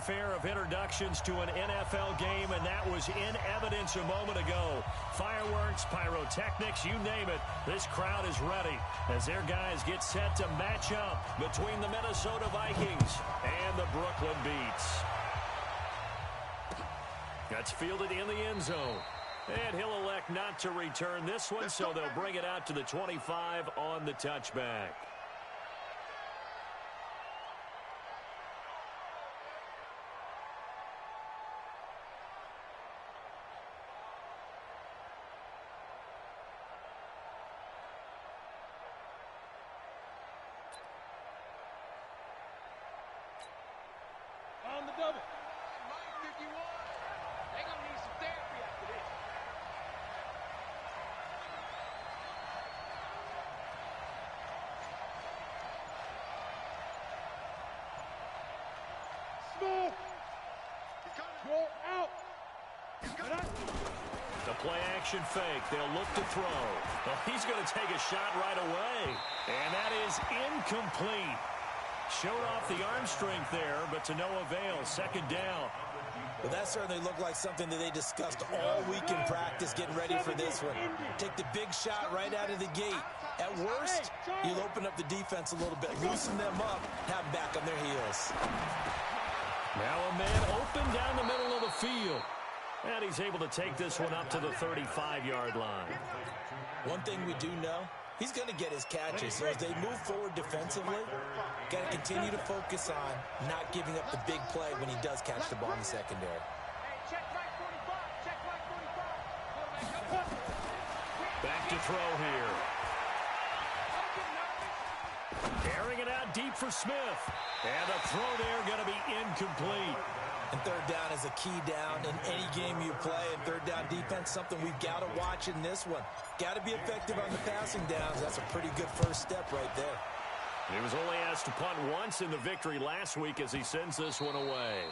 fanfare of introductions to an NFL game, and that was in evidence a moment ago. Fireworks, pyrotechnics, you name it. This crowd is ready as their guys get set to match up between the Minnesota Vikings and the Brooklyn Beats. That's fielded in the end zone. And he'll elect not to return this one, so they'll bring it out to the 25 on the touchback. On the double. 51. They're going to need some therapy after this. Smith. Go out. The play action fake. They'll look to throw. Well, he's going to take a shot right away. And that is incomplete. Showed off the arm strength there, but to no avail. Second down. Well, that certainly looked like something that they discussed all week in practice, getting ready for this one. Take the big shot right out of the gate. At worst, you'll open up the defense a little bit, loosen them up, have them back on their heels. Now a man open down the middle of the field. And he's able to take this one up to the 35-yard line. One thing we do know, he's going to get his catches. So as they move forward defensively, got to continue to focus on not giving up the big play when he does catch the ball in the secondary. Back to throw here. Airing it out deep for Smith. And the throw there going to be incomplete. And third down is a key down in any game you play. And third down defense, something we've got to watch in this one. Got to be effective on the passing downs. That's a pretty good first step right there. He was only asked to punt once in the victory last week as he sends this one away.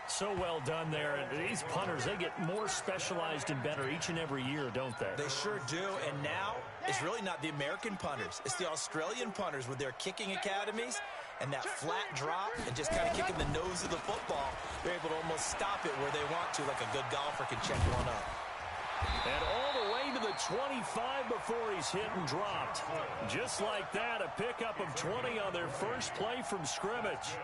So well done there. And these punters, they get more specialized and better each and every year, don't they? They sure do. And now it's really not the American punters. It's the Australian punters with their kicking academies and that flat drop and just kind of kicking the nose of the football. They're able to almost stop it where they want to, like a good golfer can check one up. And all the way to the 25 before he's hit and dropped. Just like that, a pickup of 20 on their first play from scrimmage.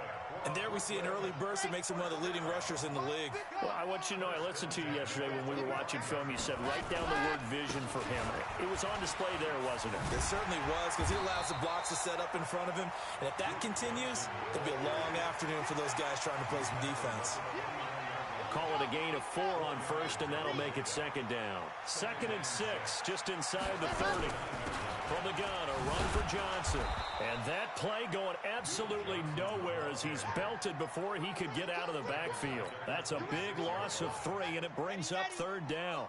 And there we see an early burst that makes him one of the leading rushers in the league. Well, I want you to know, I listened to you yesterday when we were watching film. You said write down the word vision for him. It was on display there, wasn't it? It certainly was, because he allows the blocks to set up in front of him. And if that continues, it'll be a long afternoon for those guys trying to play some defense. Call it a gain of 4 on first, and that'll make it second down. 2nd and 6, just inside the 30. From the gun, a run for Johnson. And that play going absolutely nowhere as he's belted before he could get out of the backfield. That's a big loss of 3, and it brings up third down.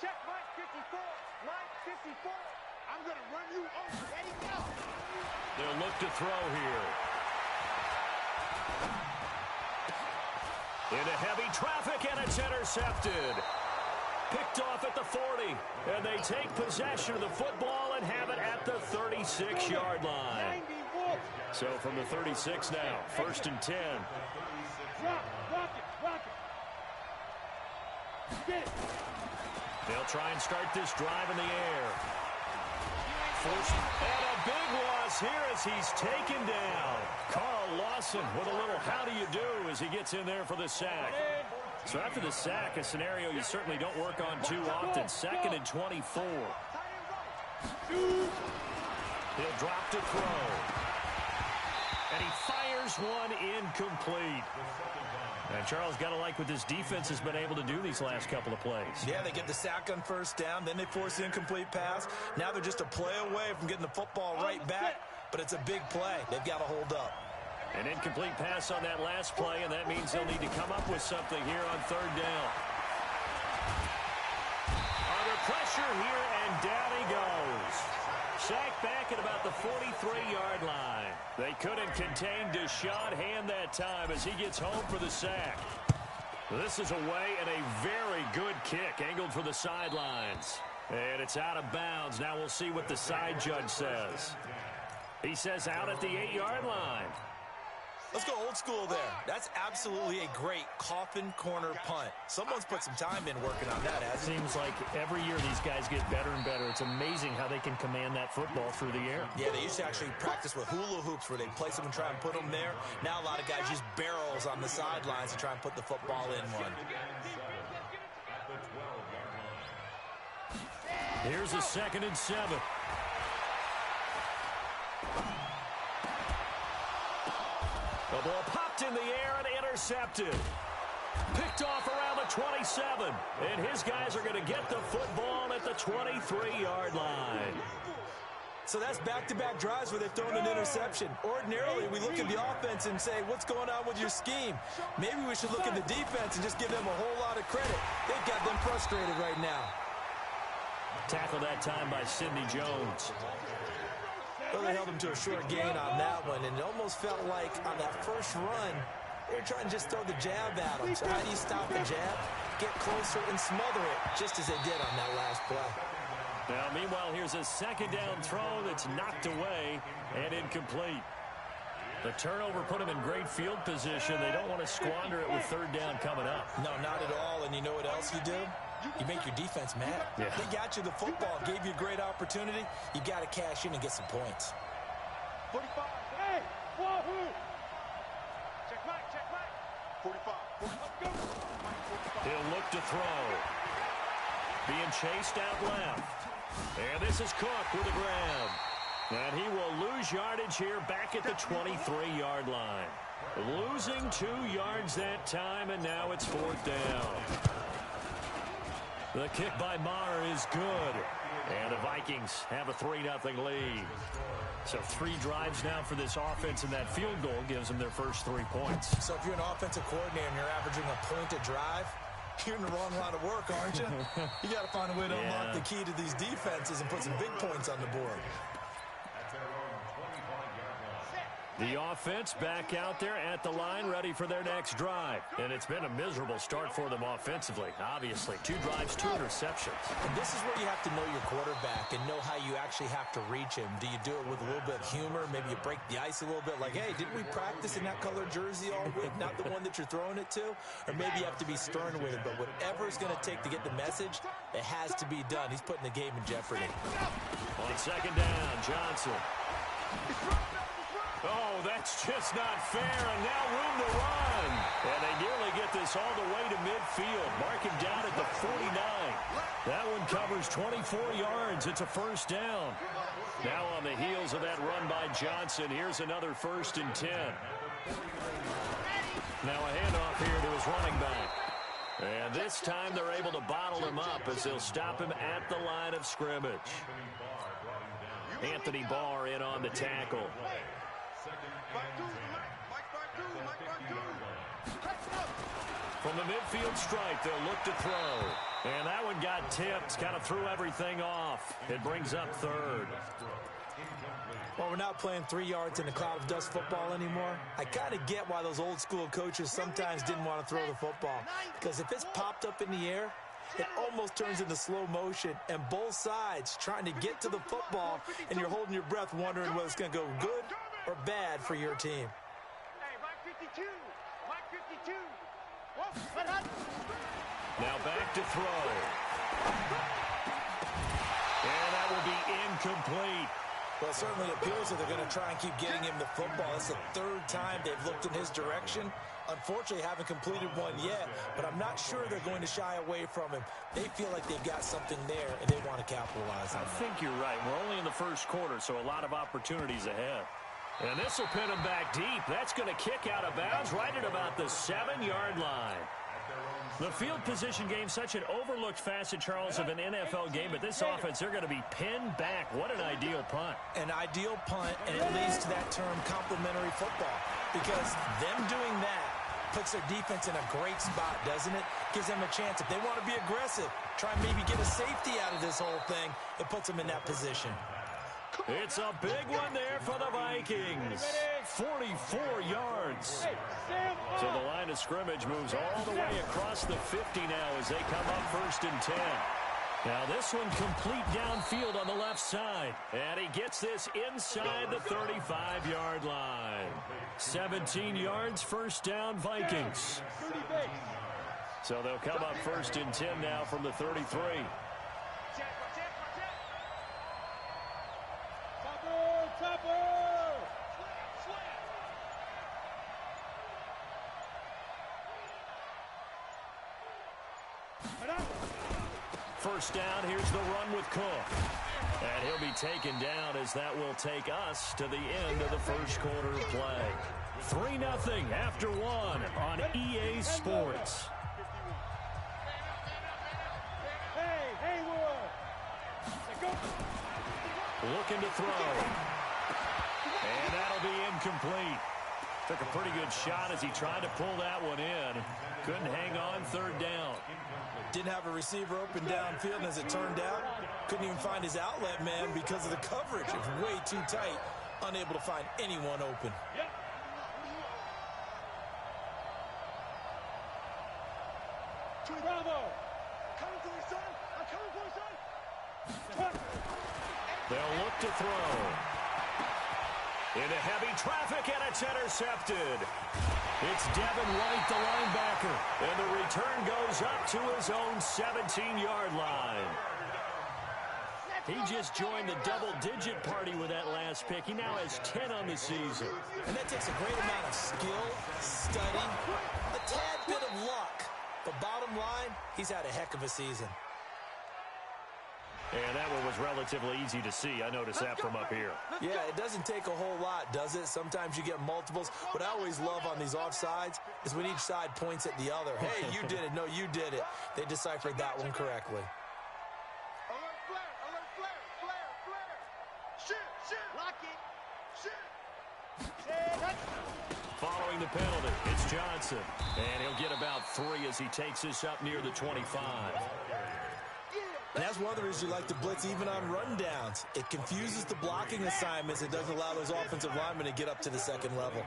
Check Mike 54. Mike 54. I'm going to run you over. Ready, go. They'll look to throw here. Into heavy traffic, and it's intercepted. Picked off at the 40, and they take possession of the football and have it at the 36-yard line. So from the 36 now, 1st and 10. Rock it. They'll try and start this drive in the air. And a big loss here as he's taken down. Carl Lawson with a little how do you do as he gets in there for the sack. So after the sack, a scenario you certainly don't work on too often. 2nd and 24. He'll drop to throw. And he fires one incomplete. And Charles, got to like what this defense has been able to do these last couple of plays. Yeah, they get the sack on first down, then they force the incomplete pass. Now they're just a play away from getting the football right back, but it's a big play. They've got to hold up. An incomplete pass on that last play, and that means they'll need to come up with something here on third down. Under pressure here, and down he goes. Sacked back at about the 43-yard line. They couldn't contain Deshaun Hand that time as he gets home for the sack. This is away and a very good kick, angled for the sidelines. And it's out of bounds. Now we'll see what the side judge says. He says out at the 8-yard line. Let's go old school there. That's absolutely a great coffin corner punt. Someone's put some time in working on that, hasn't it? Seems like every year these guys get better and better. It's amazing how they can command that football through the air. Yeah, they used to actually practice with hula hoops where they place them and try and put them there. Now a lot of guys use barrels on the sidelines to try and put the football in one. Here's a 2nd and 7. The ball popped in the air and intercepted. Picked off around the 27. And his guys are going to get the football at the 23-yard line. So that's back-to-back drives where they've thrown an interception. Ordinarily, we look at the offense and say, what's going on with your scheme? Maybe we should look at the defense and just give them a whole lot of credit. They've got them frustrated right now. Tackled that time by Sidney Jones. Well, they held him to a short gain on that one, and it almost felt like on that first run, they were trying to just throw the jab at him. So how do you stop a jab? Get closer and smother it, just as they did on that last play. Now, meanwhile, here's a 2nd down throw that's knocked away and incomplete. The turnover put them in great field position. They don't want to squander it with 3rd down coming up. No, not at all. And you know what else you do? You make your defense mad. Yeah. They got you the football, gave you a great opportunity. You got to cash in and get some points. 45. Hey, wahoo! Check back. 45. Let's go. He'll look to throw. Being chased out left. And this is Cook with a grab. And he will lose yardage here back at the 23-yard line. Losing 2 yards that time, and now it's 4th down. The kick by Maher is good. And the Vikings have a 3-0 lead. So 3 drives now for this offense, and that field goal gives them their first 3 points. So if you're an offensive coordinator and you're averaging a point a drive, you're in the wrong line of work, aren't you? You got to find a way to unlock the key to these defenses and put some big points on the board. The offense back out there at the line, ready for their next drive. And it's been a miserable start for them offensively, obviously. 2 drives, 2 interceptions. And this is where you have to know your quarterback and know how you actually have to reach him. Do you do it with a little bit of humor? Maybe you break the ice a little bit, like, hey, didn't we practice in that color jersey all week? Not the one that you're throwing it to? Or maybe you have to be stern with it. But whatever it's going to take to get the message, it has to be done. He's putting the game in jeopardy. On 2nd down, Johnson. Oh, that's just not fair, and now room to run. And they nearly get this all the way to midfield. Mark him down at the 49. That one covers 24 yards. It's a 1st down. Now on the heels of that run by Johnson, here's another 1st and 10. Now a handoff here to his running back. And this time they're able to bottle him up as they'll stop him at the line of scrimmage. Anthony Barr in on the tackle. From the midfield stripe, they'll look to throw. And that one got tipped, kind of threw everything off. It brings up 3rd. Well, we're not playing 3 yards in a cloud of dust football anymore. I kind of get why those old school coaches sometimes didn't want to throw the football. Because if it's popped up in the air, it almost turns into slow motion, and both sides trying to get to the football, and you're holding your breath wondering whether it's going to go good or bad for your team. Hey, Mike 52. Mike 52. Now back to throw. And that will be incomplete. Well, it certainly appears that they're going to try and keep getting him the football. It's the 3rd time they've looked in his direction. Unfortunately, haven't completed one yet, but I'm not sure they're going to shy away from him. They feel like they've got something there, and they want to capitalize on it. I think you're right. We're only in the 1st quarter, so a lot of opportunities ahead. And this will pin him back deep. That's going to kick out of bounds right at about the 7-yard line. The field position game, such an overlooked facet, Charles, of an NFL game. But this offense, they're going to be pinned back. What an ideal punt. An ideal punt, and it leads to that term complimentary football. Because them doing that puts their defense in a great spot, doesn't it? Gives them a chance. If they want to be aggressive, try and maybe get a safety out of this whole thing, it puts them in that position. It's a big one there for the Vikings. 44 yards. So the line of scrimmage moves all the way across the 50 now as they come up 1st and 10. Now this one complete downfield on the left side. And he gets this inside the 35-yard line. 17 yards, first down, Vikings. So they'll come up first and 10 now from the 33. First down, here's the run with Cook. And he'll be taken down as that will take us to the end of the first quarter of play. 3-0 after one on EA Sports. Looking to throw. And that'll be incomplete. Took a pretty good shot as he tried to pull that one in. Couldn't hang on, third down. Didn't have a receiver open downfield, and as it turned out, couldn't even find his outlet man because of the coverage. It was way too tight, unable to find anyone open. Bravo! They'll look to throw. Into heavy traffic, and it's intercepted. It's Devin White, the linebacker, and the return goes up to his own 17-yard line. He just joined the double-digit party with that last pick. He now has 10 on the season. And that takes a great amount of skill, study, a tad bit of luck. But bottom line, he's had a heck of a season. And that one was relatively easy to see. I noticed that from up here. Yeah, it doesn't take a whole lot, does it? Sometimes you get multiples. What I always love on these offsides is when each side points at the other. Hey, you did it. No, you did it. They deciphered that one correctly. Alert flare, flare. Shoot. Lock it. Shoot. Following the penalty, it's Johnson. And he'll get about 3 as he takes this up near the 25. And that's one of the reasons you like to blitz even on rundowns. It confuses the blocking assignments. It doesn't allow those offensive linemen to get up to the second level.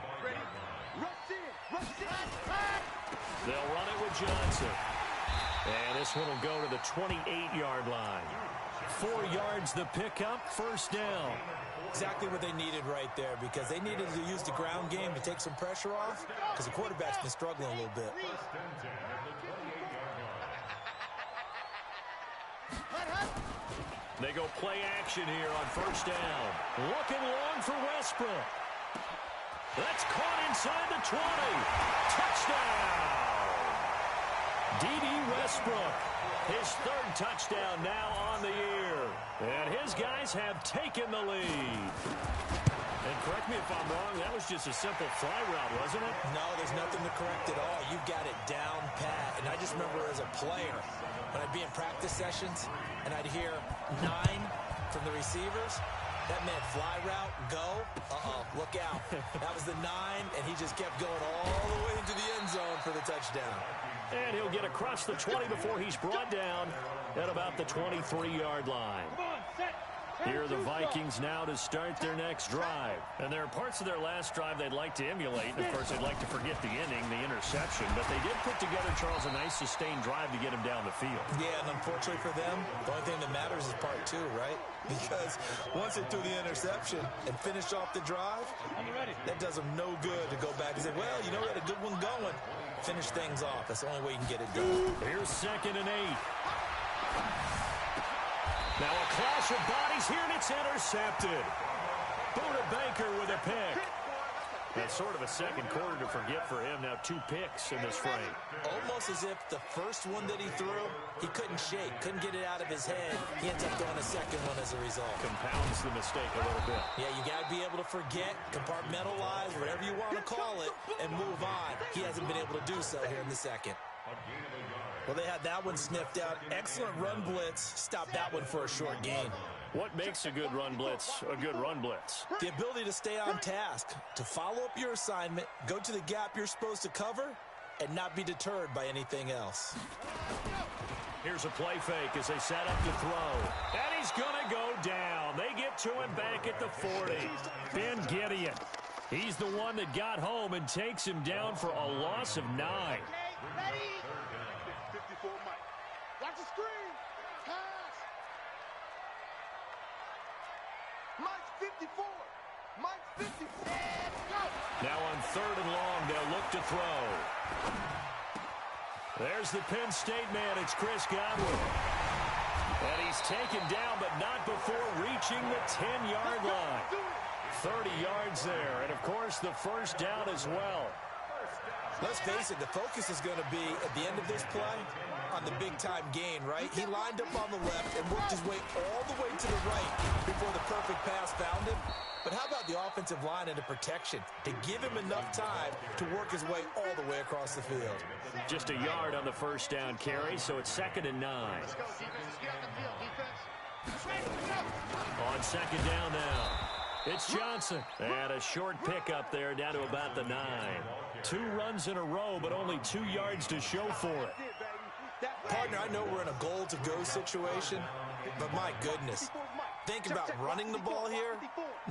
They'll run it with Johnson. And this one will go to the 28-yard line. 4 yards the pickup, first down. Exactly what they needed right there, because they needed to use the ground game to take some pressure off, because the quarterback's been struggling a little bit. They go play action here on first down. Looking long for Westbrook. That's caught inside the 20. Touchdown! D.D. Westbrook. His third touchdown now on the year. And his guys have taken the lead. And correct me if I'm wrong, that was just a simple fly route, wasn't it? No, there's nothing to correct at all. You've got it down pat. And I just remember as a player, when I'd be in practice sessions and I'd hear 9 from the receivers, that meant fly route, go, look out. That was the 9, and he just kept going all the way into the end zone for the touchdown. And he'll get across the 20 before he's brought down at about the 23-yard line. Here are the Vikings now to start their next drive. And there are parts of their last drive they'd like to emulate. And, of course, they'd like to forget the inning, the interception. But they did put together, Charles, a nice sustained drive to get him down the field. Yeah, and unfortunately for them, the only thing that matters is part 2, right? Because once they threw the interception and finished off the drive, that does them no good to go back and say, well, you know, we had a good one going. Finish things off. That's the only way you can get it done. Here's 2nd and 8. Now a clash of bodies here, and it's intercepted. Buda Baker with a pick. That's sort of a second quarter to forget for him. Now 2 picks in this frame. Almost as if the first one that he threw, he couldn't shake, couldn't get it out of his head. He ends up throwing a second one as a result. Compounds the mistake a little bit. Yeah, you got to be able to forget, compartmentalize, whatever you want to call it, and move on. He hasn't been able to do so here in the second. Well, they had that one sniffed out. Excellent run blitz. Stopped that one for a short gain. What makes a good run blitz a good run blitz? The ability to stay on task, to follow up your assignment, go to the gap you're supposed to cover, and not be deterred by anything else. Here's a play fake as they set up to throw. And he's going to go down. They get to him back at the 40. Ben Gideon. He's the one that got home and takes him down for a loss of 9. Ready? 54 Mike. Watch the screen. Pass. 54. Mike's 54. Now on 3rd and long, they'll look to throw. There's the Penn State man. It's Chris Godwin. And he's taken down, but not before reaching the 10-yard line. 30 yards there. And, of course, the first down as well. Let's face it, the focus is going to be, at the end of this play, on the big-time gain, right? He lined up on the left and worked his way all the way to the right before the perfect pass found him. But how about the offensive line and the protection to give him enough time to work his way all the way across the field? Just a yard on the first down carry, so it's 2nd and 9. Let's go, defense. Get on the field, defense. On 2nd down now, it's Johnson. And a short pickup there down to about the 9. 2 runs in a row, but only 2 yards to show for it. Partner, I know we're in a goal-to-go situation, but my goodness. Think about running the ball here.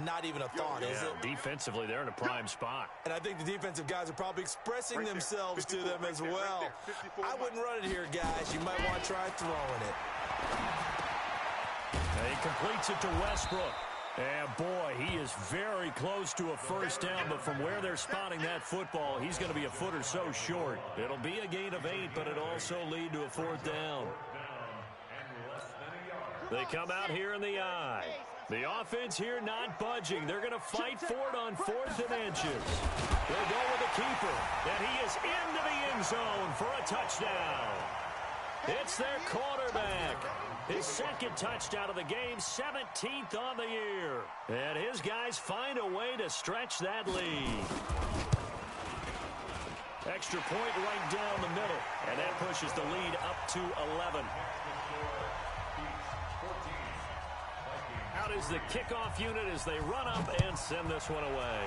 Not even a thought, is it? Defensively, they're in a prime spot. And I think the defensive guys are probably expressing themselves to them as well. I wouldn't run it here, guys. You might want to try throwing it. And he completes it to Westbrook. And, boy, he is very close to a first down, but from where they're spotting that football, he's going to be a foot or so short. It'll be a gain of 8, but it'll also lead to a 4th down. They come out here in the eye. The offense here not budging. They're going to fight for it on 4th and inches. They'll go with the keeper, and he is into the end zone for a touchdown. It's their quarterback. His 2nd touchdown of the game, 17th on the year. And his guys find a way to stretch that lead. Extra point right down the middle, and that pushes the lead up to 11. Out is the kickoff unit as they run up and send this one away.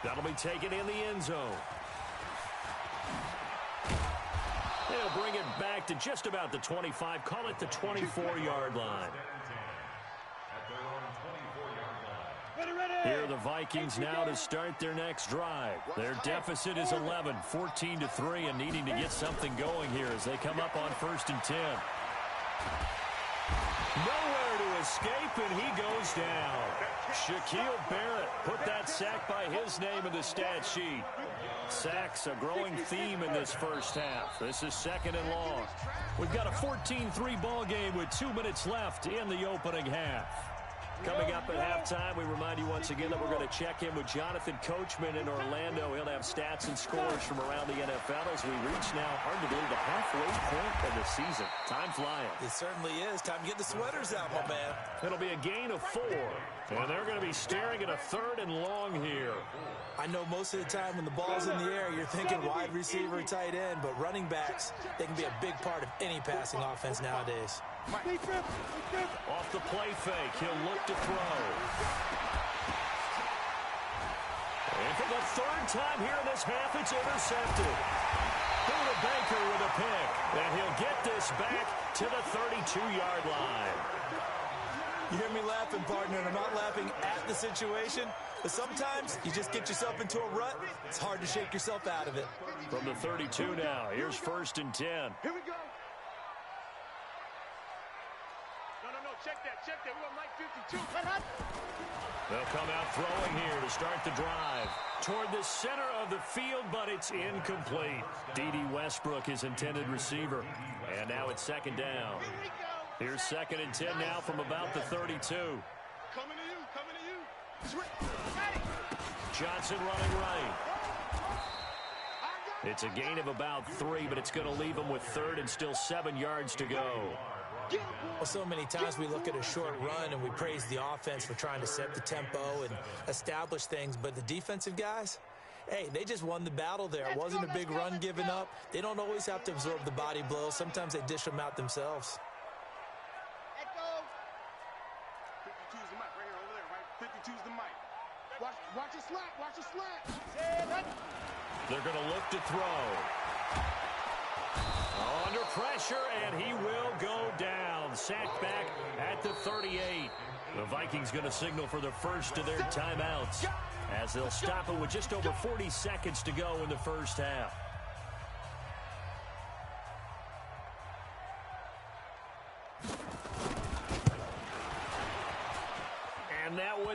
That'll be taken in the end zone. They'll bring it back to just about the 25. Call it the 24-yard line. Here are the Vikings now to start their next drive. Their deficit is 11, 14-3, and needing to get something going here as they come up on 1st and 10. Nowhere to escape, and he goes down. Shaquille Barrett put that sack by his name in the stat sheet. Sacks, a growing theme in this first half. This is 2nd and long. We've got a 14-3 ball game with 2 minutes left in the opening half. Coming up at halftime, we remind you once again that we're going to check in with Jonathan Coachman in Orlando. He'll have stats and scores from around the NFL as we reach now, hard to believe, the halfway point of the season. Time flying. It certainly is. Time to get the sweaters out, my man. It'll be a gain of 4, and they're going to be staring at a 3rd and long here. I know most of the time when the ball's in the air, you're thinking wide receiver, tight end, but running backs, they can be a big part of any passing offense nowadays. Off the play fake, he'll look to throw. And for the 3rd time here in this half, it's intercepted. Through to Baker with a pick, and he'll get this back to the 32-yard line. You hear me laughing, partner, and I'm not laughing at the situation, but sometimes you just get yourself into a rut. It's hard to shake yourself out of it. From the 32 now, here's 1st and 10. Here we go. No, check that. We're on Mike 52. They'll come out throwing here to start the drive. Toward the center of the field, but it's incomplete. D.D. Westbrook, his intended receiver. And now it's 2nd down. Here's 2nd and 10 now from about the 32. Coming to you. Johnson running right. It's a gain of about 3, but it's going to leave him with 3rd and still 7 yards to go. Well, so many times we look at a short run and we praise the offense for trying to set the tempo and establish things, but the defensive guys, hey, they just won the battle there. It wasn't a big run given up. They don't always have to absorb the body blows. Sometimes they dish them out themselves. 52's the mic right here over there, right? 52's the mic. Watch a slant. They're going to look to throw. Under pressure, and he will go down. Sacked back at the 38. The Vikings going to signal for the first of their timeouts as they'll stop it with just over 40 seconds to go in the first half.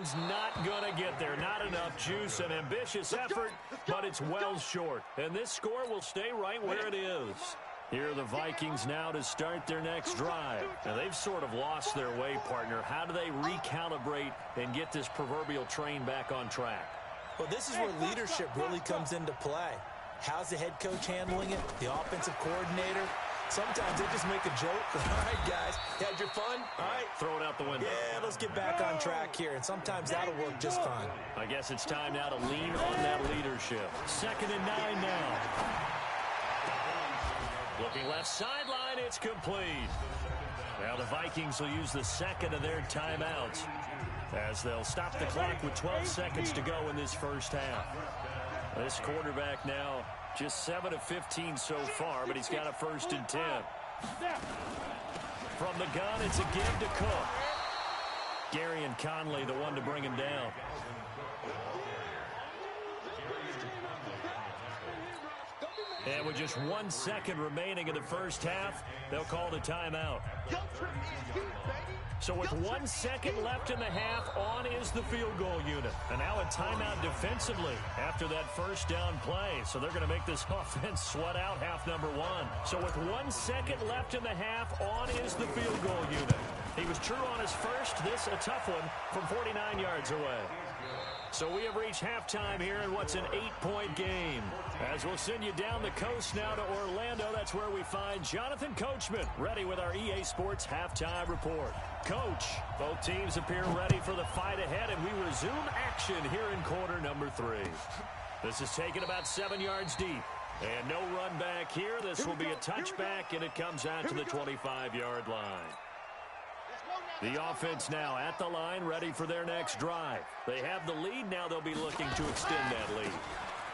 Vikings not going to get there. Not enough juice. An ambitious effort, but it's well short. And this score will stay right where it is. Here are the Vikings now to start their next drive. Now, they've sort of lost their way, partner. How do they recalibrate and get this proverbial train back on track? Well, this is where leadership really comes into play. How's the head coach handling it? The offensive coordinator? Sometimes they just make a joke. All right, guys, you had your fun? All right. Throw it out the window. Yeah, let's get back on track here, and sometimes that'll work just fine. I guess it's time now to lean on that leadership. 2nd and 9 now. Looking left sideline, it's complete. Now the Vikings will use the second of their timeouts as they'll stop the clock with 12 seconds to go in this first half. This quarterback now just 7 of 15 so far, but he's got a 1st and 10. From the gun, it's a give to Cook. Gary and Conley, the one to bring him down. And with just 1 second remaining in the first half, they'll call it a timeout. So with 1 second left in the half, on is the field goal unit. And now a timeout defensively after that first down play. So they're going to make this offense sweat out half number 1. So with 1 second left in the half, on is the field goal unit. He was true on his first. This a tough one from 49 yards away. So we have reached halftime here in what's an 8-point game. As we'll send you down the coast now to Orlando, that's where we find Jonathan Coachman ready with our EA Sports Halftime Report. Coach, both teams appear ready for the fight ahead, and we resume action here in quarter number 3. This is taken about 7 yards deep. And no run back here. This will be a touchback, and it comes out to the 25-yard line. The offense now at the line, ready for their next drive. They have the lead. Now they'll be looking to extend that lead.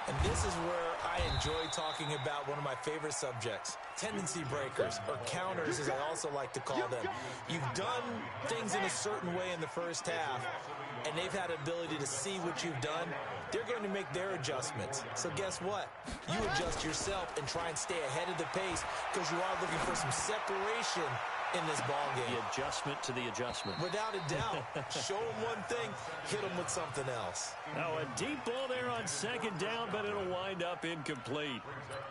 And this is where I enjoy talking about one of my favorite subjects, tendency breakers, or counters as I also like to call them. You've done things in a certain way in the first half, and they've had the ability to see what you've done. They're going to make their adjustments. So guess what? You adjust yourself and try and stay ahead of the pace because you are looking for some separation in this ball game. The adjustment to the adjustment. Without a doubt. Show them one thing, hit them with something else. Now a deep ball there on 2nd down, but it'll wind up incomplete.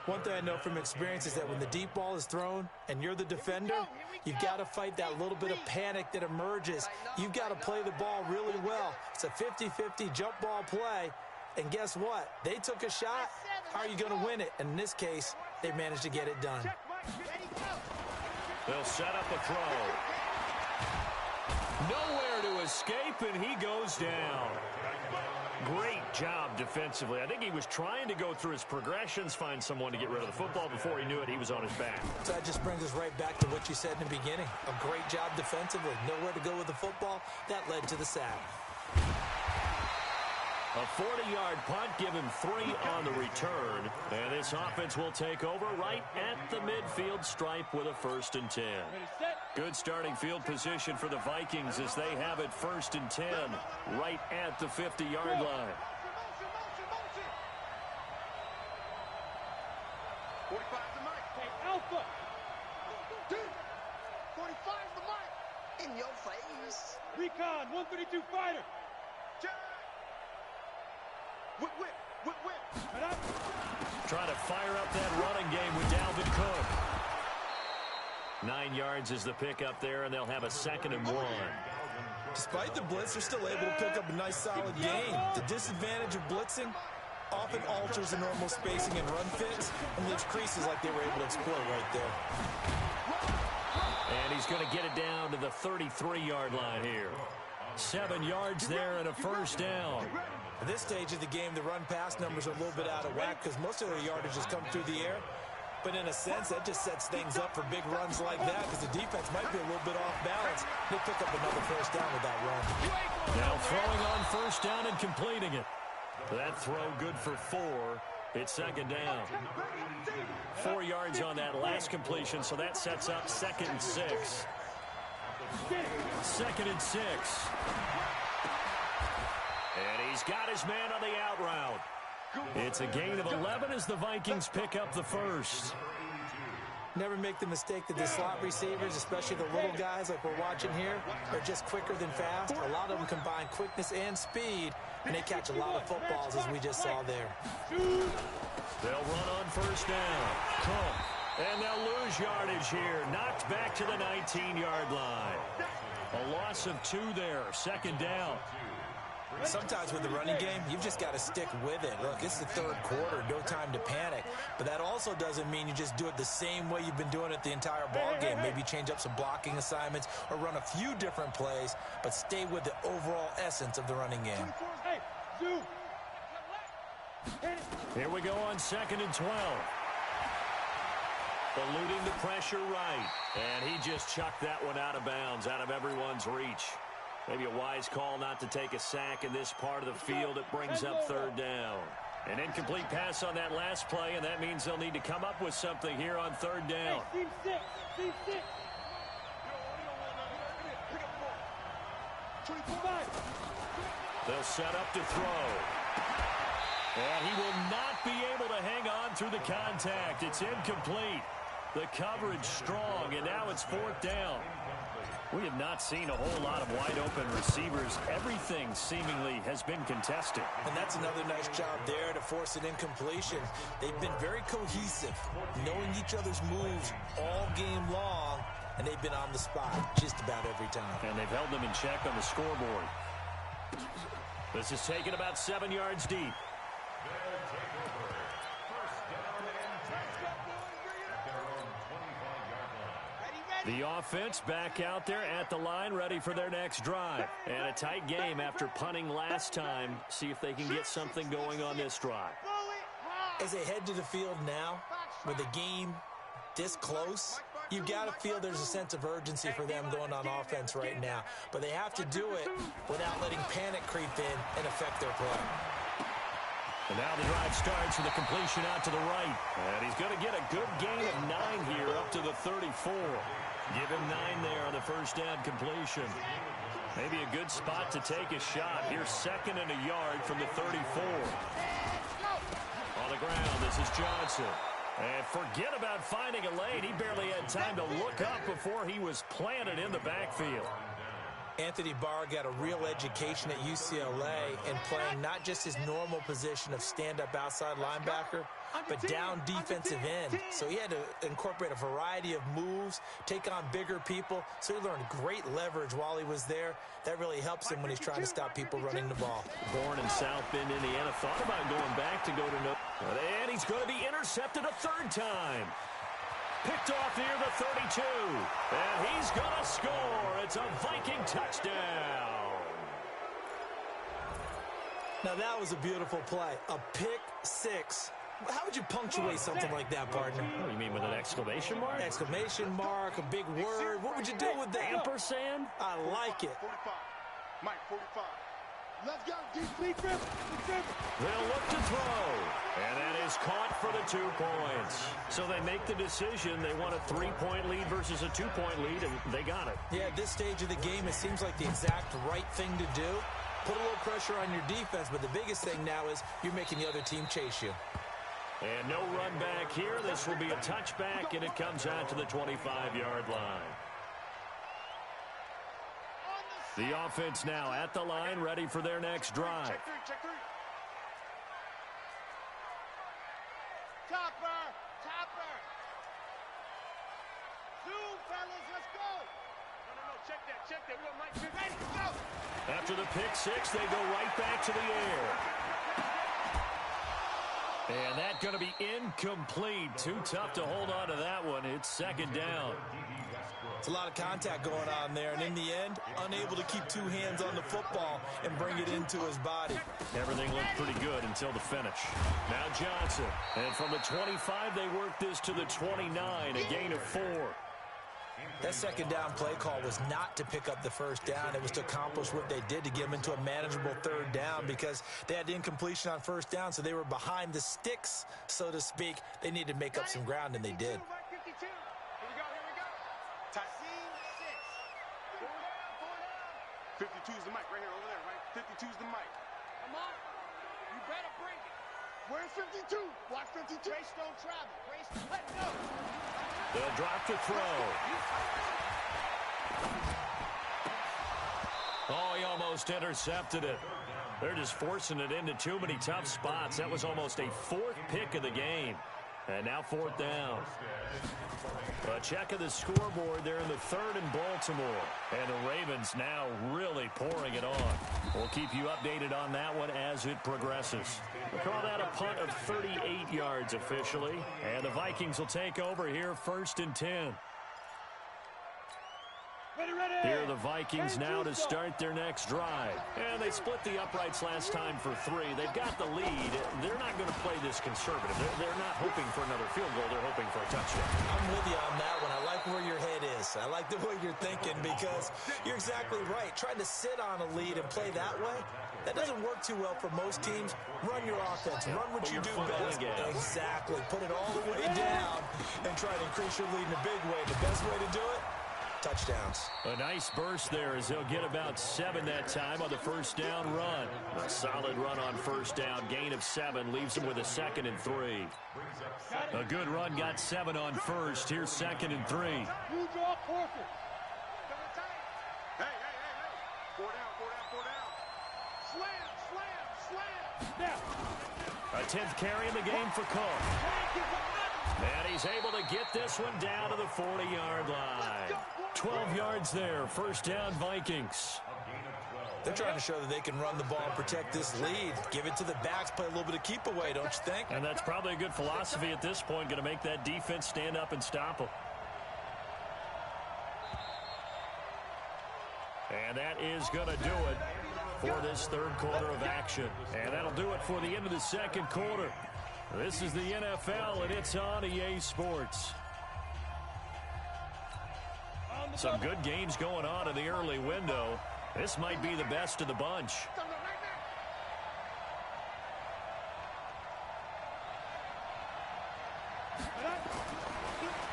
One thing I know from experience is that when the deep ball is thrown and you're the defender, you've got to fight that little bit of panic that emerges. You've got to play the ball really well. It's a 50-50 jump ball play. And guess what? They took a shot. How are you going to win it? And in this case, they managed to get it done. They'll set up a throw. Nowhere to escape, and he goes down. Great job defensively. I think he was trying to go through his progressions, find someone to get rid of the football. Before he knew it, he was on his back. So that just brings us right back to what you said in the beginning. A great job defensively. Nowhere to go with the football. That led to the sack. A 40-yard punt, give him 3 on the return. And this offense will take over right at the midfield stripe with a 1st and 10. Good starting field position for the Vikings as they have it 1st and 10 right at the 50-yard line. 45 the mic. Hey, Alpha. 45 the mic. In your face. Recon, 132 fighter. Check. Whip, whip, whip, whip. Trying to fire up that running game with Dalvin Cook. 9 yards is the pickup there, and they'll have a 2nd and 1. Despite the blitz, they're still able to pick up a nice, solid gain. The disadvantage of blitzing often alters the normal spacing and run fits and leaves creases like they were able to exploit right there. And he's going to get it down to the 33-yard line here. 7 yards there and a 1st down. At this stage of the game, the run-pass numbers are a little bit out of whack because most of their yardage has come through the air. But in a sense, that just sets things up for big runs like that because the defense might be a little bit off balance. They pick up another 1st down with that run. Now throwing on 1st down and completing it. That throw good for 4. It's 2nd down. 4 yards on that last completion, so that sets up 2nd and 6. 2nd and 6. And he's got his man on the out route. It's a gain of 11 as the Vikings pick up the 1st. Never make the mistake that the slot receivers, especially the little guys like we're watching here, are just quicker than fast. A lot of them combine quickness and speed, and they catch a lot of footballs, as we just saw there. They'll run on first down. And they'll lose yardage here. Knocked back to the 19-yard line. A loss of 2 there. Second down. Sometimes with the running game, you've just got to stick with it. Look, it's the third quarter, no time to panic. But that also doesn't mean you just do it the same way you've been doing it the entire ball game. Maybe change up some blocking assignments or run a few different plays, but stay with the overall essence of the running game. Here we go on 2nd and 12. Eluding the pressure right. And he just chucked that one out of bounds, out of everyone's reach. Maybe a wise call not to take a sack in this part of the field. It brings up 3rd down. An incomplete pass on that last play, and that means they'll need to come up with something here on 3rd down. They'll set up to throw. And he will not be able to hang on through the contact. It's incomplete. The coverage strong, and now it's 4th down. We have not seen a whole lot of wide-open receivers. Everything seemingly has been contested. And that's another nice job there to force an incompletion. They've been very cohesive, knowing each other's moves all game long, and they've been on the spot just about every time. And they've held them in check on the scoreboard. This is taken about 7 yards deep. The offense back out there at the line, ready for their next drive. And a tight game after punting last time. See if they can get something going on this drive. As they head to the field now, with the game this close, you've got to feel there's a sense of urgency for them going on offense right now. But they have to do it without letting panic creep in and affect their play. And now the drive starts with a completion out to the right. And he's going to get a good gain of 9 here up to the 34. Give him 9 there on the first down completion. Maybe a good spot to take a shot. Here's 2nd and a yard from the 34. On the ground, this is Johnson. And forget about finding a lane. He barely had time to look up before he was planted in the backfield. Anthony Barr got a real education at UCLA in playing not just his normal position of stand-up outside linebacker, but down defensive end. So he had to incorporate a variety of moves, take on bigger people. So he learned great leverage while he was there. That really helps him when he's trying to stop people running the ball. Born in South Bend, Indiana, thought about going back to go to no. And he's going to be intercepted a 3rd time. Picked off near the 32. And he's going to score. It's a Viking touchdown. Now that was a beautiful play. A pick 6. How would you punctuate something like that, partner? What do you mean, with an exclamation mark? Exclamation mark, a big word. What would you do with that? Ampersand? I like it. 45. Mike, 45. Let's go. Deep trip. They'll look to throw. And that is caught for the 2 points. So they make the decision. They want a 3-point lead versus a 2-point lead, and they got it. Yeah, at this stage of the game, it seems like the exact right thing to do. Put a little pressure on your defense, but the biggest thing now is you're making the other team chase you. And no run back here. This will be a touchback, and it comes out to the 25-yard line. The offense now at the line, ready for their next drive. Check three. Topper. Zoom, fellas, let's go. No, check that. We want Mike ready to go. After the pick 6, they go right back to the air. And that's going to be incomplete. Too tough to hold on to that one. It's 2nd down. It's a lot of contact going on there, and in the end, unable to keep 2 hands on the football and bring it into his body. Everything looked pretty good until the finish. Now Johnson. And from the 25, they work this to the 29, a gain of 4. That 2nd down play call was not to pick up the 1st down. It was to accomplish what they did, to get them into a manageable 3rd down, because they had the incompletion on 1st down, so they were behind the sticks, so to speak. They needed to make up some ground, and they did. 52's the mic right here, over there, right? 52's the mic. Come on. You better bring it. Where's 52? Watch 52. Grace don't travel. Grace, let go. They'll drop to throw. Oh, he almost intercepted it. They're just forcing it into too many tough spots. That was almost a fourth pick of the game. And now fourth down. A check of the scoreboard there in the third in Baltimore. And the Ravens now really pouring it on. We'll keep you updated on that one as it progresses. We'll call that a punt of 38 yards officially. And the Vikings will take over here first and 10. Here are the Vikings now to start their next drive. And they split the uprights last time for 3. They've got the lead. They're not going to play this conservative. They're not hoping for another field goal. They're hoping for a touchdown. I'm with you on that one. I like where your head is. I like the way you're thinking because you're exactly right. Trying to sit on a lead and play that way, that doesn't work too well for most teams. Run your offense. Run what you do best. Exactly. Put it all the way down and try to increase your lead in a big way. The best way to do it, touchdowns. A nice burst there as they'll get about 7 that time on the first down run. A solid run on first down. Gain of 7 leaves them with a 2nd and 3. A good run got 7 on first. Here's 2nd and 3. You draw Corker. Hey. 4 down. Slam. Now. A 10th carry in the game for Cook. And he's able to get this one down to the 40-yard line. 12 yards there. First down, Vikings. They're trying to show that they can run the ball and protect this lead. Give it to the backs, play a little bit of keep away, don't you think? And that's probably a good philosophy at this point. Going to make that defense stand up and stop them. And that is going to do it for this third quarter of action. And that'll do it for the end of the second quarter. This is the NFL, and it's on EA Sports. Some good games going on in the early window. This might be the best of the bunch.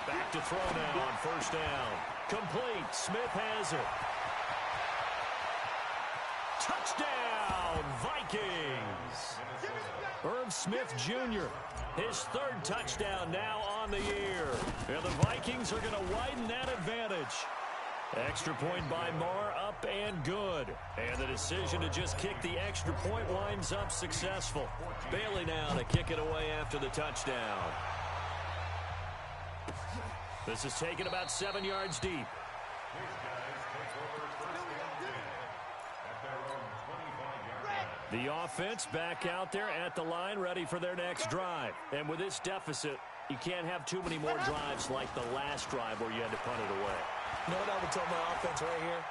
Back to throw now on first down. Complete. Smith has it. Touchdown, Vikings. Irv Smith Jr., his third touchdown now on the year. And the Vikings are going to widen that advantage. Extra point by Marr, up and good. And the decision to just kick the extra point winds up successful. Bailey now to kick it away after the touchdown. This is taken about 7 yards deep. The offense back out there at the line, ready for their next drive. And with this deficit, you can't have too many more drives like the last drive where you had to punt it away. You know what I would tell my offense right here?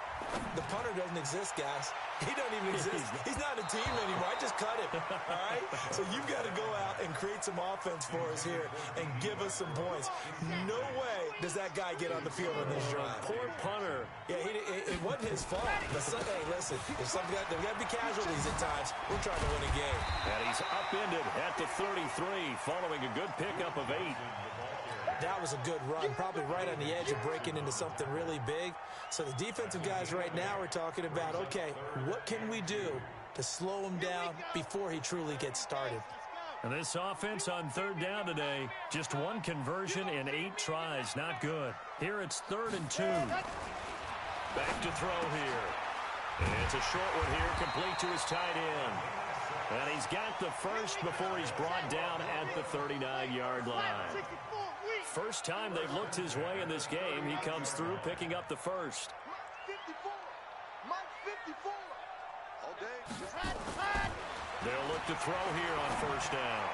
The punter doesn't exist, guys. He doesn't even exist. He's not a team anymore. I just cut him, all right? So you've got to go out and create some offense for us here and give us some points. No way does that guy get on the field on this drive. Poor punter. Yeah, it wasn't his fault. But hey, listen, there's got to be casualties at times. We're trying to win a game. And he's upended at the 33 following a good pickup of 8. That was a good run, probably right on the edge of breaking into something really big. So the defensive guys right now are talking about, okay, what can we do to slow him down before he truly gets started? And this offense on third down today, just 1 conversion in 8 tries, not good. Here it's 3rd and 2. Back to throw here. And it's a short one here, complete to his tight end. And he's got the first before he's brought down at the 39-yard line. First time they've looked his way in this game. He comes through picking up the first. They'll look to throw here on first down.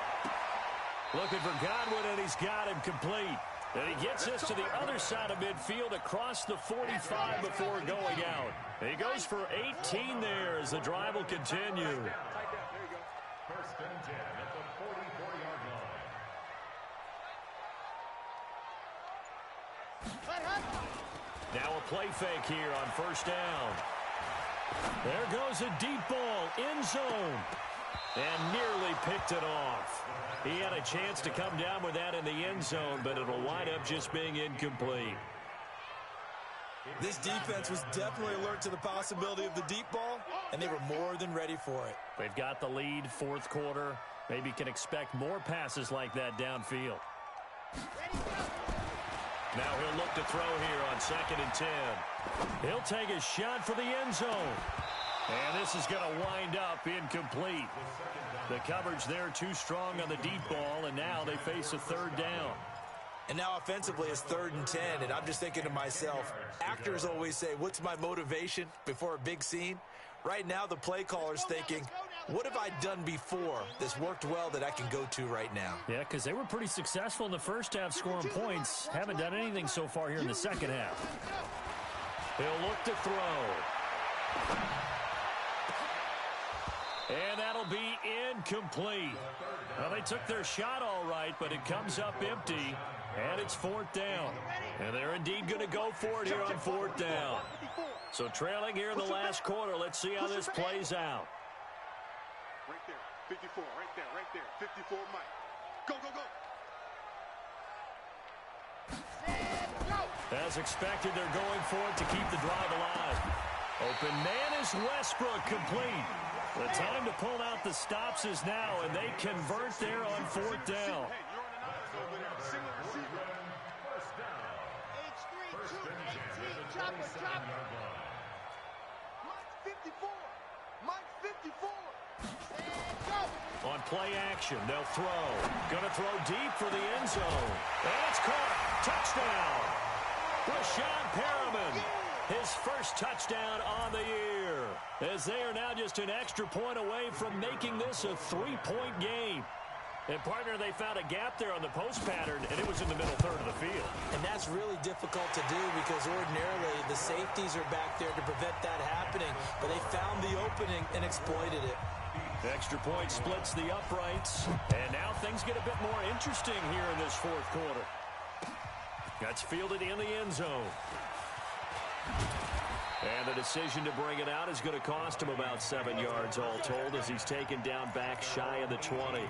Looking for Godwin, and he's got him complete. And he gets this to the other side of midfield across the 45 before going out. And he goes for 18 there as the drive will continue. First and 10 at the 44-yard line. Now a play fake here on first down. There goes a deep ball, end zone. And nearly picked it off. He had a chance to come down with that in the end zone, but it'll wind up just being incomplete. This defense was definitely alert to the possibility of the deep ball, and they were more than ready for it. They've got the lead, fourth quarter. Maybe can expect more passes like that downfield. Now he'll look to throw here on 2nd and 10. He'll take a shot for the end zone. And this is going to wind up incomplete. The coverage there too strong on the deep ball, and now they face a 3rd down. And now offensively it's 3rd and 10, and I'm just thinking to myself, actors always say, what's my motivation before a big scene? Right now the play caller's thinking, what have I done before that's worked well that I can go to right now? Yeah, because they were pretty successful in the first half scoring points. Haven't done anything so far here in the second half. He'll look to throw. And that'll be incomplete. Well, they took their shot all right, but it comes up empty, and it's 4th down. And they're indeed going to go for it here on 4th down. So trailing here in the last quarter, let's see how this plays out. Right there, 54, right there, 54, Mike. Go, go, go. As expected, they're going for it to keep the drive alive. Open man is Westbrook, complete. The time to pull out the stops is now, and they convert there on 4th down. Hey, you're on an ice over there. Single receiver. First down. First and 10 at the 27-yard line. Mike 54. Mike 54. On play action, they'll throw. Gonna throw deep for the end zone. And it's caught. Touchdown. Rashad Perriman. His first touchdown on the year. As they are now just an extra point away from making this a 3-point game. And, partner, they found a gap there on the post pattern, and it was in the middle third of the field. And that's really difficult to do because ordinarily the safeties are back there to prevent that happening. But they found the opening and exploited it. Extra point splits the uprights. And now things get a bit more interesting here in this 4th quarter. That's fielded in the end zone. And the decision to bring it out is going to cost him about 7 yards all told as he's taken down back shy of the 20.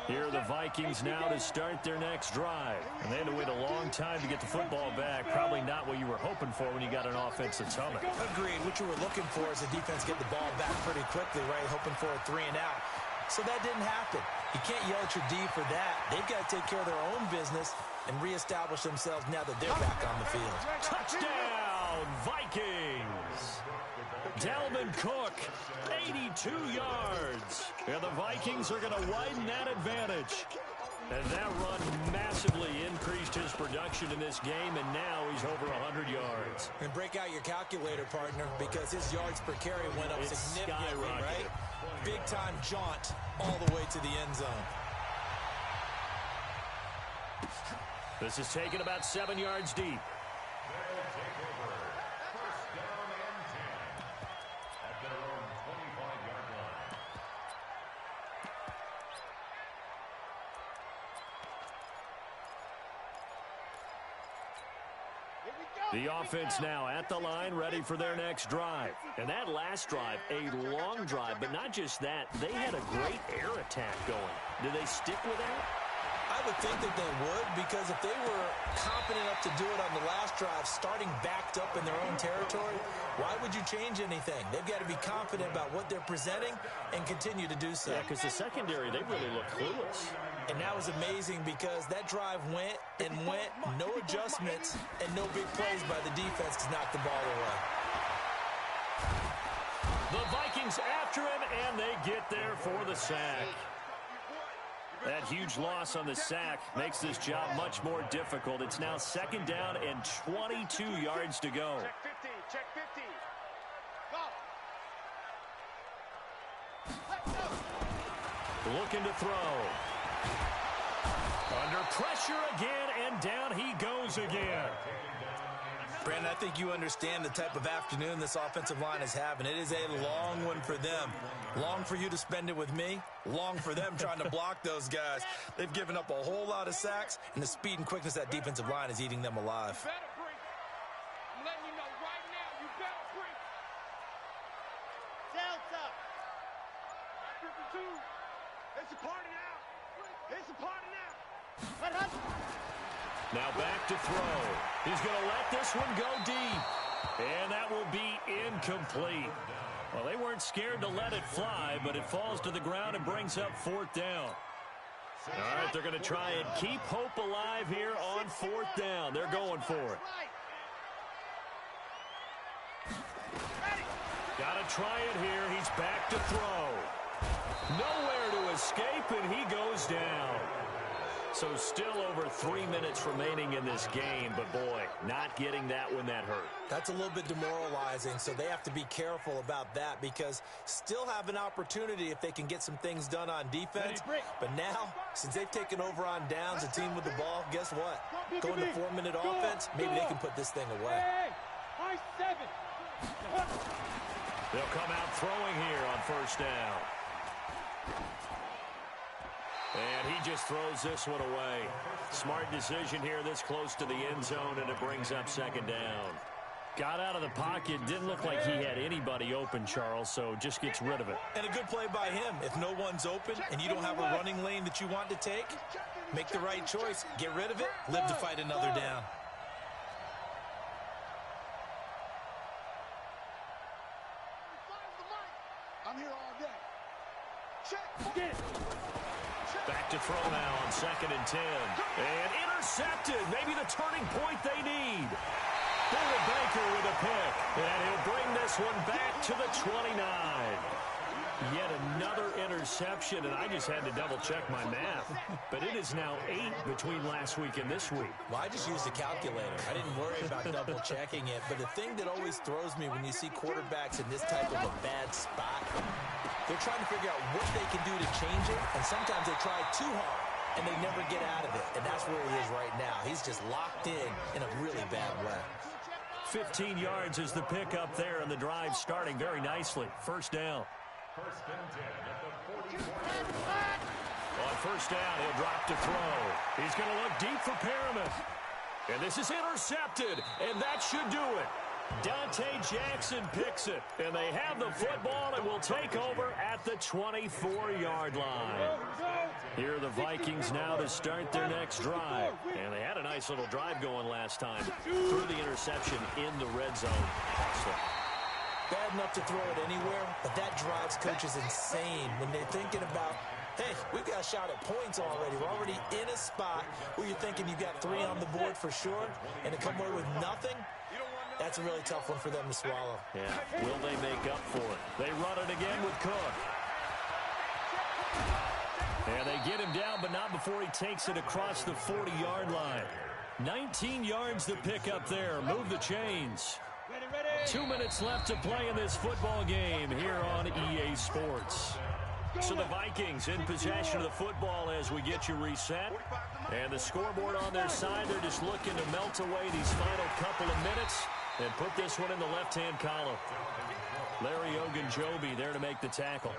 Here are the Vikings now to start their next drive. And they had to wait a long time to get the football back. Probably not what you were hoping for when you got an offense that's humming. Agreed. What you were looking for is the defense get the ball back pretty quickly, right? Hoping for a 3 and out. So that didn't happen. You can't yell at your D for that. They've got to take care of their own business and reestablish themselves now that they're back on the field. Touchdown, Vikings! Dalvin Cook, 82 yards. And the Vikings are going to widen that advantage. And that run massively increased his production in this game, and now he's over 100 yards. And break out your calculator, partner, because his yards per carry went up significantly, right? Big-time jaunt all the way to the end zone. This is taken about 7 yards deep. They'll take over. First down and 10 at their own 25-yard line. The offense now at the line, ready for their next drive. And that last drive, a long drive, but not just that. They had a great air attack going. Do they stick with that? I would think that they would, because if they were confident enough to do it on the last drive, starting backed up in their own territory, why would you change anything? They've got to be confident about what they're presenting and continue to do so. Yeah, because the secondary, they really look clueless. And that was amazing because that drive went and went, no adjustments, and no big plays by the defense to knock the ball away. The Vikings after him, and they get there for the sack. That huge loss on the sack makes this job much more difficult. It's now 2nd down and 22 yards to go. Check 50, check 50. Go. Looking to throw. Under pressure again, and down he goes again. Brandon, I think you understand the type of afternoon this offensive line is having. It is a long one for them. Long for you to spend it with me. Long for them trying to block those guys. They've given up a whole lot of sacks, and the speed and quickness of that defensive line is eating them alive. You better break. I'm letting you know right now, you better break. Delta. 52. It's a party now. It's a party now. Now back to throw. He's going to let this one go deep. And that will be incomplete. Well, they weren't scared to let it fly, but it falls to the ground and brings up 4th down. All right, they're going to try and keep hope alive here on 4th down. They're going for it. Got to try it here. He's back to throw. Nowhere to escape, and he goes down. So still over 3 minutes remaining in this game, but boy, not getting that one that hurt. That's a little bit demoralizing, so they have to be careful about that because still have an opportunity if they can get some things done on defense. But now, since they've taken over on downs, a team with the ball, guess what? Going to 4-minute offense, maybe they can put this thing away. They'll come out throwing here on 1st down. And he just throws this one away. Smart decision here this close to the end zone, and it brings up 2nd down. Got out of the pocket. Didn't look like he had anybody open, Charles, so just gets rid of it. And a good play by him. If no one's open and you don't have a running lane that you want to take, make the right choice. Get rid of it. Live to fight another down. I'm here all day. Check. Back to throw now on 2nd and 10. And intercepted. Maybe the turning point they need. David Baker with a pick. And he'll bring this one back to the 29. Yet another interception, and I just had to double-check my math. But it is now 8 between last week and this week. Well, I just used a calculator. I didn't worry about double-checking it. But the thing that always throws me when you see quarterbacks in this type of a bad spot, they're trying to figure out what they can do to change it, and sometimes they try too hard, and they never get out of it. And that's where he is right now. He's just locked in a really bad way. 15 yards is the pickup there, and the drive starting very nicely. 1st down. 1st and 10 at the 44. On 1st down, he'll drop to throw. He's going to look deep for Perriman. And this is intercepted, and that should do it. Dante Jackson picks it, and they have the football and will take over at the 24-yard line. Here are the Vikings now to start their next drive. And they had a nice little drive going last time. Threw the interception in the red zone. Bad enough to throw it anywhere, but that drives coaches insane when they're thinking about, hey, we've got a shot at points already. We're already in a spot where you're thinking you've got 3 on the board for sure, and to come away with nothing, that's a really tough one for them to swallow. Yeah, will they make up for it? They run it again with Cook. And they get him down, but not before he takes it across the 40-yard line. 19 yards to pick up there. Move the chains. 2 minutes left to play in this football game here on EA Sports. So the Vikings in possession of the football as we get you reset. And the scoreboard on their side, they're just looking to melt away these final couple of minutes and put this one in the left-hand column. Larry Ogunjobi there to make the tackle.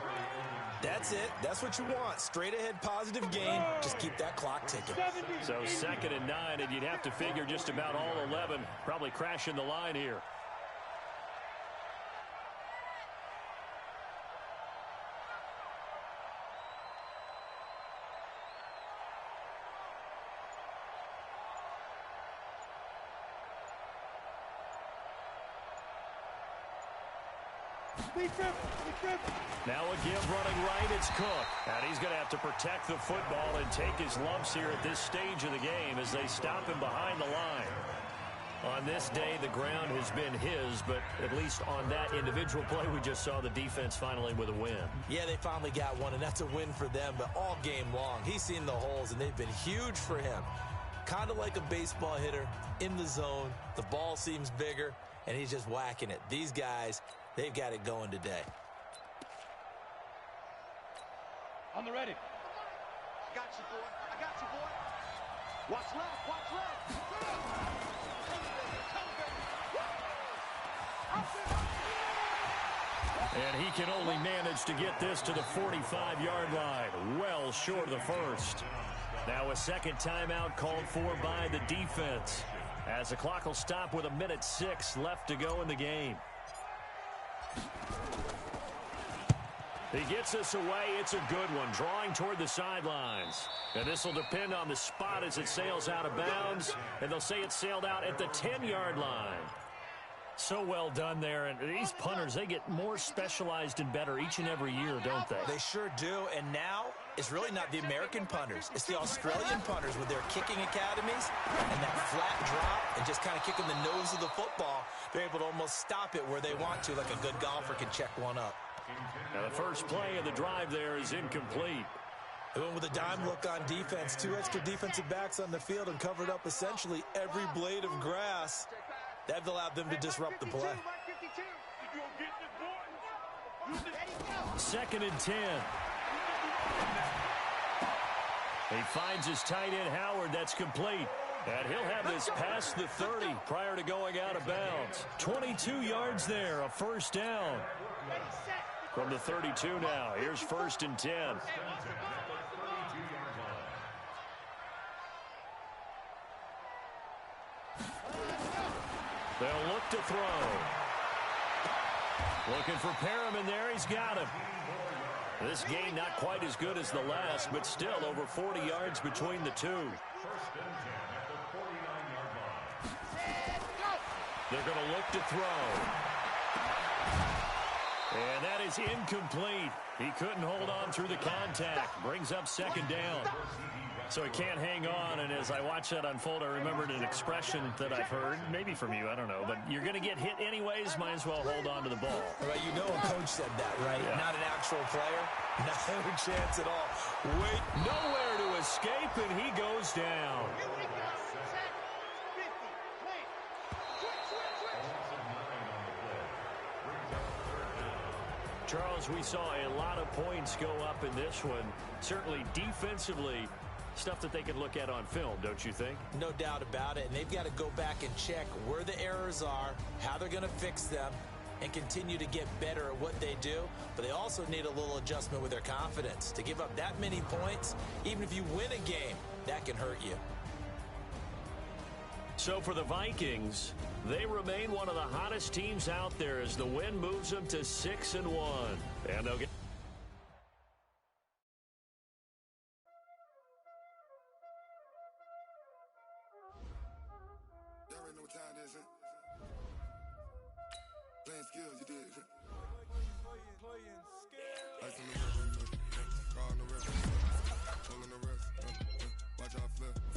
That's it. That's what you want. Straight ahead positive gain. Just keep that clock ticking. So 2nd and 9, and you'd have to figure just about all 11 probably crashing the line here. Now a give running right, it's Cook. And he's going to have to protect the football and take his lumps here at this stage of the game as they stop him behind the line. On this day, the ground has been his, but at least on that individual play, we just saw the defense finally with a win. Yeah, they finally got one, and that's a win for them, but all game long, he's seen the holes, and they've been huge for him. Kind of like a baseball hitter in the zone. The ball seems bigger, and he's just whacking it. These guys, they've got it going today. On the ready. I got you, boy. I got you, boy. Watch left. Watch left. And he can only manage to get this to the 45-yard line. Well short of the first. Now a second timeout called for by the defense, as the clock will stop with 1:06 left to go in the game. He gets this away. It's a good one, drawing toward the sidelines. And this will depend on the spot as it sails out of bounds. And they'll say it sailed out at the 10-yard line. So well done there. And these punters, they get more specialized and better each and every year, don't they? They sure do. And now it's really not the American punters. It's the Australian punters with their kicking academies and that flat drop and just kind of kicking the nose of the football. They're able to almost stop it where they want to, like a good golfer can check one up. Now the first play of the drive there is incomplete. They went with a dime look on defense. 2 extra defensive backs on the field and covered up essentially every blade of grass. That allowed them to disrupt the play. 2nd and 10. He finds his tight end, Howard. That's complete. And he'll have this past the 30 prior to going out of bounds. 22 yards there, a first down. From the 32 now. Here's 1st and 10. They'll look to throw. Looking for Perriman there. He's got him. This game not quite as good as the last, but still over 40 yards between the two. They're going to look to throw. And that is incomplete. He couldn't hold on through the contact. Brings up 2nd down. So he can't hang on, and as I watch that unfold, I remembered an expression that I've heard, maybe from you, I don't know, but you're going to get hit anyways, might as well hold on to the ball. Right, you know a coach said that, right? Yeah. Not an actual player. No chance at all. Wait. Nowhere to escape, and he goes down. Charles, we saw a lot of points go up in this one. Certainly defensively, stuff that they can look at on film, don't you think? No doubt about it. And they've got to go back and check where the errors are, how they're going to fix them, and continue to get better at what they do. But they also need a little adjustment with their confidence. To give up that many points, even if you win a game, that can hurt you. So for the Vikings, they remain one of the hottest teams out there as the win moves them to 6-1. And they'll get... Y'all already know what time it is, huh? Playing skills, you did. Ice on the rest, car on the rest, pull on the rest, watch out flip.